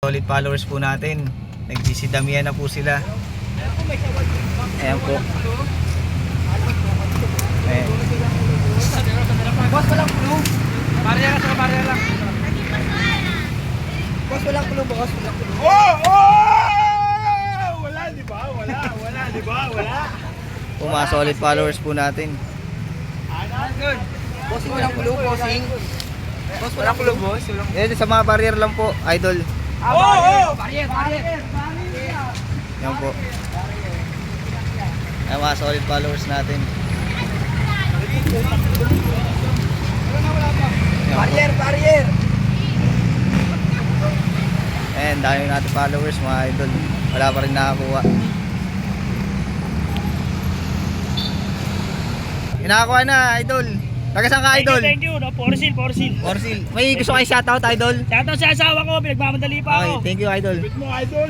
Solid followers po natin. Nagsisidamihan na po sila. Ayan po. Ayan. Boss, walang clue. Barya ka sa barya lang. Boss, walang clue, boss. Walang clue. Wala, di ba? Wala, di ba? Wala. Po mga solid followers po natin. Good. Bossing, walang clue, bossing. Boss, walang clue, boss. Ayan, sa mga barrier lang po, idol. Barrier. Yan po. Ayan mga solid followers natin. Ayan po. Barrier. Ayan, dami natin followers mga idol. Wala pa rin nakakuha. Nakakuha na, idol. Taga saan ka, idol? Thank you. No, Porcil. Orsil. May gusto kayo shoutout, idol? Shoutout sa asawa ko, pinagmamadali pa Okay, ako. thank you, idol. Bit mo, idol.